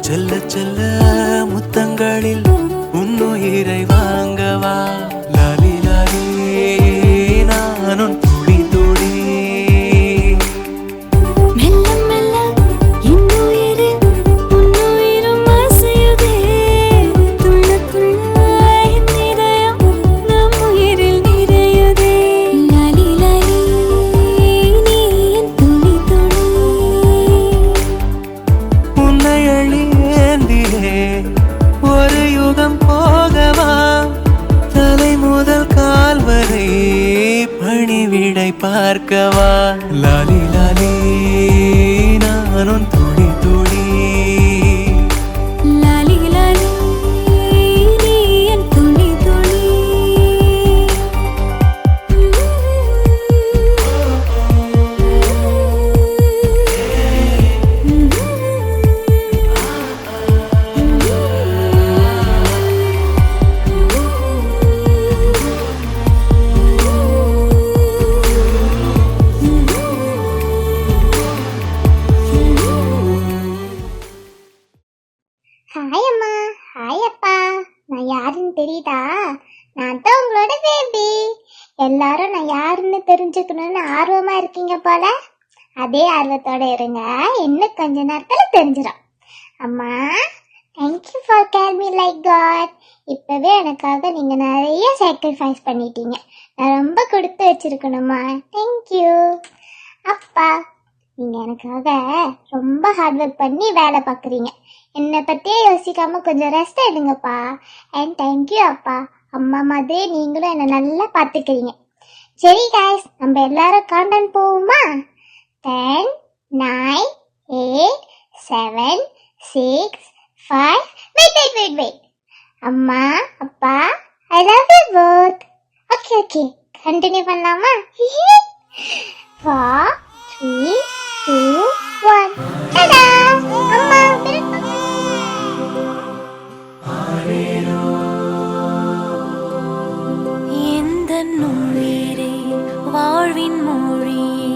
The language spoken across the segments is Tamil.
செல்ல செல்ல முத்தங்களில் உன்னுயிரை வாங்கவா லாலி லாலி நானும் துடி துடி பார்க்கவா லாலி லாலி நானும் துடி துடி லாலி லாலி நீ என் துளி துளி ஹாய் அம்மா, ஹாய் அப்பா. நான் யாருன்னு தெரியுதா? நான் தான் உங்களோட பேபி. எல்லாரும் நான் யாருன்னு தெரிஞ்சுக்கணும்னு ஆர்வமா இருக்கீங்க போல. அதே ஆர்வத்தோட இருங்க, இன்னும் கொஞ்ச நேரத்துல தெரிஞ்சிடும். அம்மா, thank you for care me like God. இப்பவே எனக்காக நீங்க நிறைய சாக்ரிஃபைஸ் பண்ணிட்டீங்க. நான் ரொம்ப கொடுத்து வச்சிருக்கணுமா. தேங்க்யூ. அப்பா, நீங்க எனக்காக ரொம்ப ஹார்ட் ஒர்க் பண்ணி வேலை பார்க்குறீங்க. என்னை பற்றியே யோசிக்காம கொஞ்சம் ரெஸ்ட் எடுங்கப்பா. அண்ட் தேங்க்யூ அப்பா. அம்மா மாதிரி நீங்களும் என்னை நல்லா பார்த்துக்கிறீங்க. சரி கைஸ், நம்ம எல்லாரும் கவுண்ட் போவோமா? 10, 9, 8, 7, 6, 5. வெயிட். அம்மா, அப்பா, I love you both. Okay continue பண்ணலாமா? 4, 3, 2, 1. டடா! அம்மா வாழ்வின் மொழியே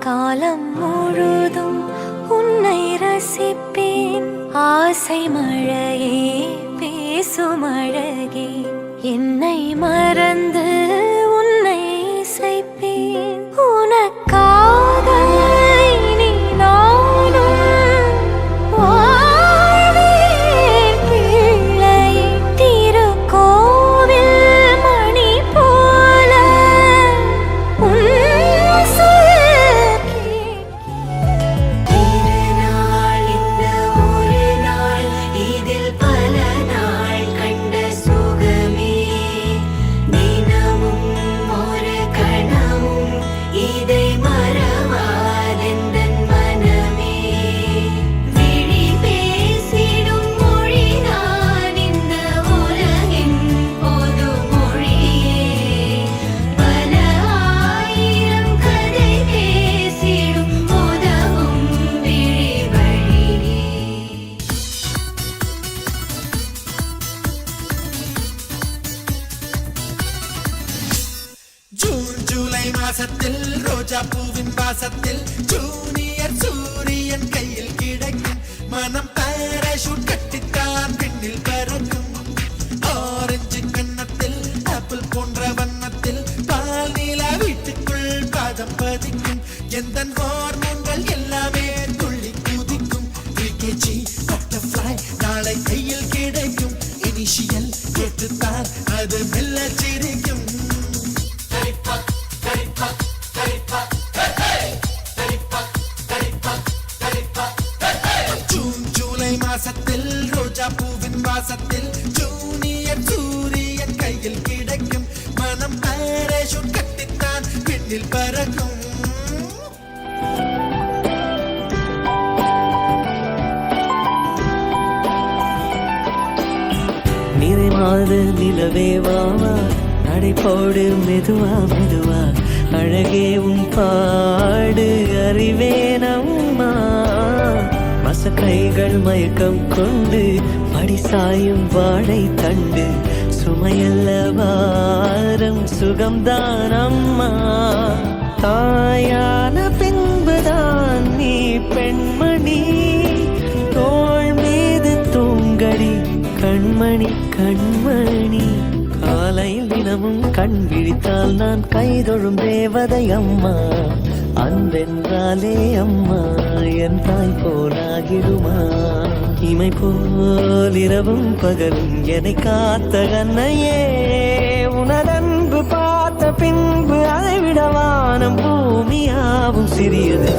காலம் முழுதும் உன்னை ரசிப்பேன். ஆசை மழையே பேசும் அழகே என்னை மறந்து உன்னை இசைப்பேன். உனக்காக இனி நானும் வாழ்வேன். பிள்ளையே திருக்கோவில் மணி போல திருநாள் இந்த ஒரு நாள், இதில் பல நாள் கண்ட சுகமே. தினமும் ஒரு கணமும் இதை மறவாதெந்தன் மனமே. விழி பேசிடும் மொழிதான் இந்த உலகின் பொது மொழியே. பல ஆயிரம் கதை பேசிடும் உதவும் விழி வழியே. ஜூன் ஜூலை மாசத்தில் ரோஜா பூவின் வாசத்தில் ஜூனியர் சூரியன் கையில் கிடைக்கும். மனம் பாராசூட் கட்டித்தான் பெண்ணில் பறக்கும். ஆரஞ்சு கன்னத்தில் ஆப்பிள் போன்ற வண்ணத்தில் பால் நீலா வீட்டுக்குள் பாதம் பதிக்கும். எந்த ஹார்மோன்கள் எல்லாமே துள்ளி குதிக்கும். பிகேஜி பட்டர்ஃப்ளை நாளை கையில் கிடைக்கும். இனிஷியல் கேட்டுத்தான் அது மெல்ல சிரிக்கும். ஜூன் ஜூலை மாசத்தில் ரோஜா பூவின் வாசத்தில் ஜூனியர் சூரியன் கையில் கிடைக்கும். மனம் பாராசூட் கட்டித்தான் பெண்ணில் பறக்கும். நிறை மாத நிலவே வாவா, நடை போடு மெதுவா மெதுவா. அழகே உன் பாடு அறிவேனம்மா. மசக்கைகள் மயக்கம் கொண்டு படிசாயும் வாழை தண்டு. சுமையல்ல வாரம் சுகம்தான் அம்மா. தாயான பின்புதான் நீ பெண்மணி. தோள் மீது கண்மணி கண்மணி காலையில் தினமும் கண் விழித்தால் நான் கைதொழும் தேவதை அம்மா. அன்பென்றாலே அம்மா என் தாய் போலாகிடுமா? இமை போல் இரவும் பகலும் என்னை காத்த கண்ணையே, உனதன்பு பார்த்த பின்பு அதை விட வானம் பூமியாவும் சிறியது.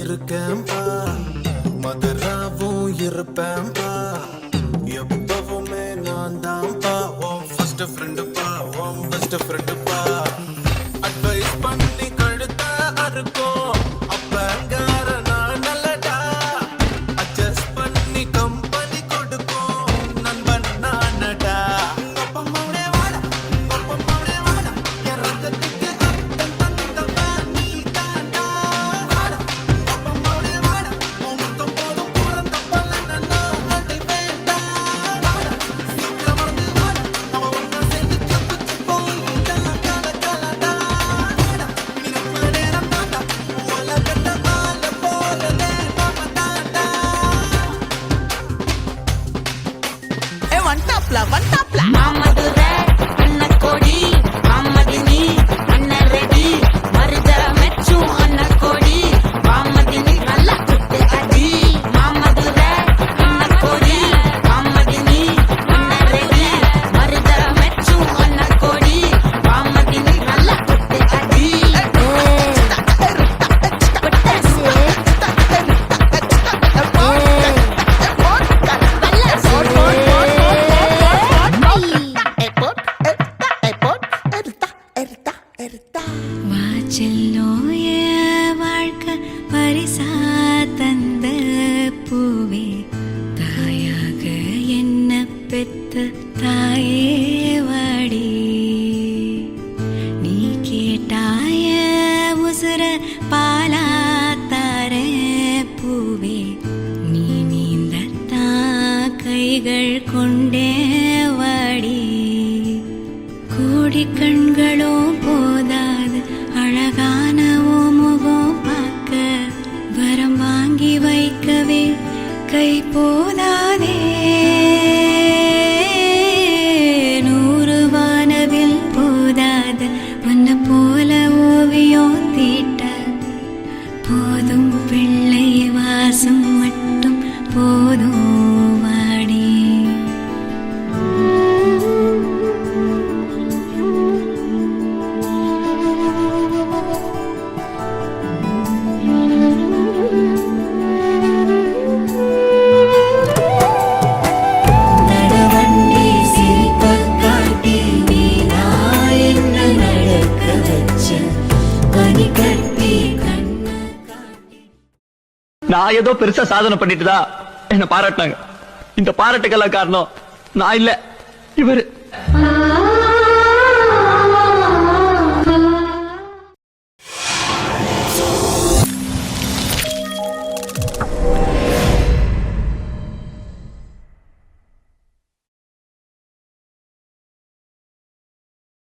இருக்கேன்பா மதுராவும் இருப்பேன்பா, எப்பவுமே நான் தான்ப்பா உன் ஃபர்ஸ்ட் ஃப்ரெண்டுப்பா, உன் பெஸ்ட் ஃப்ரெண்டுப்பா. அட்வைஸ் பண்ணி கழுத்த அறுக்கும் அப்பங்கார நான் நல்லடா, அட்ஜஸ்ட் பண்ணி கம்பெனி கொடுக்கும் நண்பன் நானடா. அப்பம்மாவுடைய வாடா, அப்பம்மாவுடைய வாடா, என் ரத்தத்துக்கு அர்த்தம் தந்தவ நீ தாண்டா. வாடா அப்பம்மாவுடைய வாடா, உன் முத்தம் போதும் பிறந்த பலனோ அதை வேண்டாம். வாடா சீக்கிரம் வந்து வாடா, நம்ம ஒன்றா சேர்ந்து தப்பிச்சு போயிட்டா கல கலடா. வாடா நினைப்ப நேரம் தாண்டா, உலகத்தை ஆள போறதே நாம தாண்டா. மாமதுரை அன்னக்கோடி மாமதினி அன்னரெடி மருதர மெச்சும் அன்னக்கோடி மாமதினி நல்ல குத்து அடி. மாமதுரை அன்னக்கோடி மாமதினி அன்னரெடி மருதர மெச்சும் அன்னக்கோடி மாமதினி நல்ல குத்து அடி. வாச்செல்லோ வாழ்க்கை பரிசா தந்த பூவே, தாயாக என்ன பெத்த தாயே வாடி. நீ கேட்டாய உசுர பாலா தார பூவே, நீ நீந்தத்தா கைகள் கொண்டே வாடி. கோடி கண்களும் போதாது அழகான ஓ முகம் பார்க்க, வரம் வாங்கி வைக்கவே கை போதாதே. 100 வானவில் போதாது உன்னை போல ஓவியம் தீட்ட, போதும் பிள்ளை வாசம் மட்டும் போதும் வாடி. நடவண்டி சிரிப்ப காட்டி நீனா என்ன நடக்க வச்ச, பனி கட்டி கண்ண காட்டி. நான் ஏதோ பெருசா சாதனை பண்ணிட்டுதா என்ன பாராட்டினாங்க. இந்த பாராட்டுக்கெல்லாம் காரணம் நான் இல்ல, இவரு.